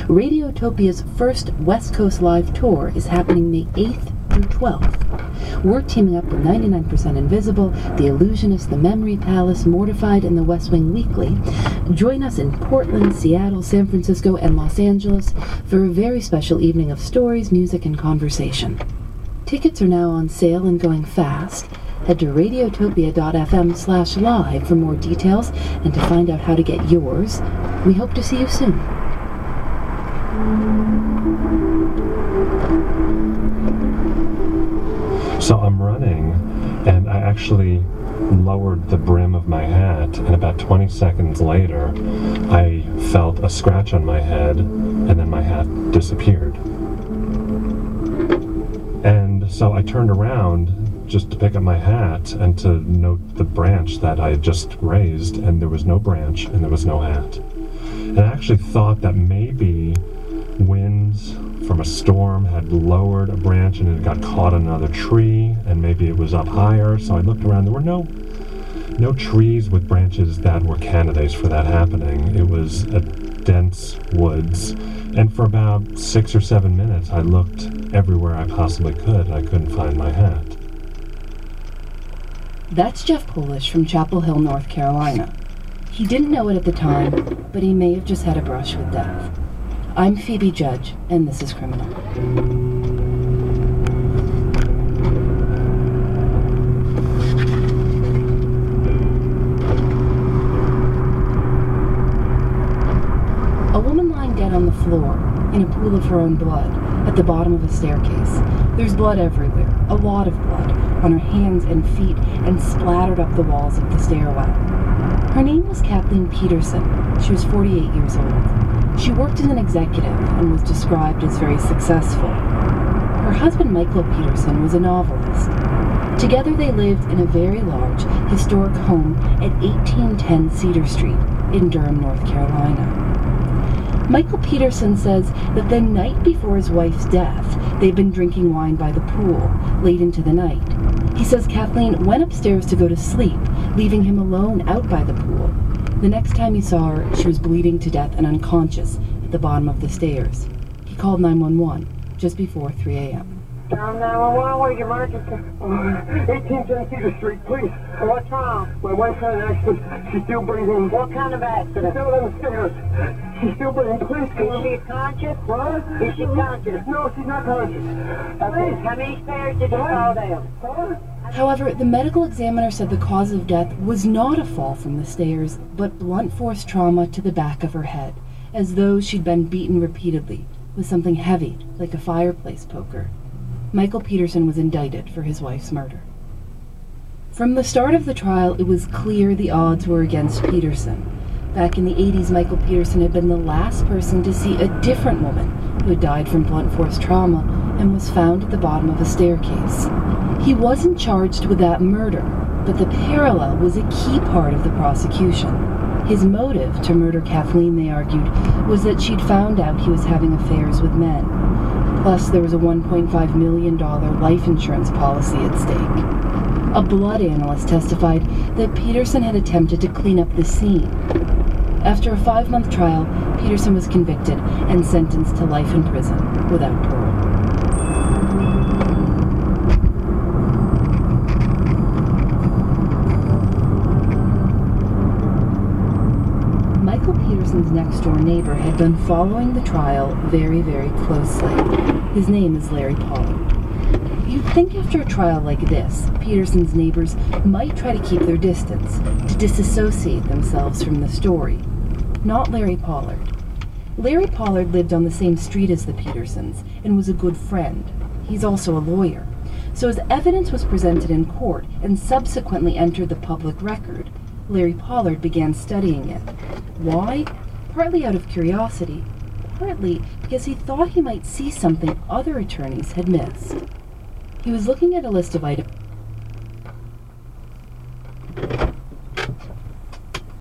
Radiotopia's first West Coast live tour is happening May 8th through 12th. We're teaming up with 99% Invisible, The Illusionist, The Memory Palace, Mortified, and The West Wing Weekly. Join us in Portland, Seattle, San Francisco, and Los Angeles for a very special evening of stories, music, and conversation. Tickets are now on sale and going fast. Head to radiotopia.fm/live for more details and to find out how to get yours. We hope to see you soon. So I'm running, and I actually lowered the brim of my hat, and about 20 seconds later, I felt a scratch on my head, and then my hat disappeared. And so I turned around just to pick up my hat and to note the branch that I had just raised, and there was no branch and there was no hat. And I actually thought that maybe winds from a storm had lowered a branch and it got caught on another tree, and maybe it was up higher. So I looked around. There were no trees with branches that were candidates for that happening. It was a dense woods, and for about 6 or 7 minutes I looked everywhere I possibly could. I couldn't find my hat. That's Jeff Polish from Chapel Hill, North Carolina. He didn't know it at the time, but he may have just had a brush with death. I'm Phoebe Judge, and this is Criminal. A woman lying dead on the floor, in a pool of her own blood, at the bottom of a staircase. There's blood everywhere, a lot of blood, on her hands and feet, and splattered up the walls of the stairwell. Her name was Kathleen Peterson. She was 48 years old. She worked as an executive and was described as very successful. Her husband, Michael Peterson, was a novelist. Together they lived in a very large, historic home at 1810 Cedar Street in Durham, North Carolina. Michael Peterson says that the night before his wife's death, they'd been drinking wine by the pool late into the night. He says Kathleen went upstairs to go to sleep, leaving him alone out by the pool. The next time he saw her, she was bleeding to death and unconscious at the bottom of the stairs. He called 911 just before 3 a.m. 911, where's your emergency? 1810 Cedar Street, please. What's wrong? My wife had an accident. She's still breathing. What kind of accident? Still on the stairs. She's still breathing. Please, come on. Is she conscious? What? Is she conscious? No, she's not conscious. Okay. How many stairs did you fall down? However, the medical examiner said the cause of death was not a fall from the stairs, but blunt force trauma to the back of her head, as though she'd been beaten repeatedly with something heavy, like a fireplace poker. Michael Peterson was indicted for his wife's murder. From the start of the trial, it was clear the odds were against Peterson. Back in the 80s, Michael Peterson had been the last person to see a different woman who had died from blunt force trauma and was found at the bottom of a staircase. He wasn't charged with that murder, but the parallel was a key part of the prosecution. His motive to murder Kathleen, they argued, was that she'd found out he was having affairs with men. Plus, there was a $1.5 million life insurance policy at stake. A blood analyst testified that Peterson had attempted to clean up the scene. After a 5-month trial, Peterson was convicted and sentenced to life in prison without parole. Michael Peterson's next-door neighbor had been following the trial very, very closely. His name is Larry Pollard. You'd think after a trial like this, Peterson's neighbors might try to keep their distance, to disassociate themselves from the story. Not Larry Pollard. Larry Pollard lived on the same street as the Petersons and was a good friend. He's also a lawyer. So as evidence was presented in court and subsequently entered the public record, Larry Pollard began studying it. Why? Partly out of curiosity, partly because he thought he might see something other attorneys had missed. He was looking at a list of items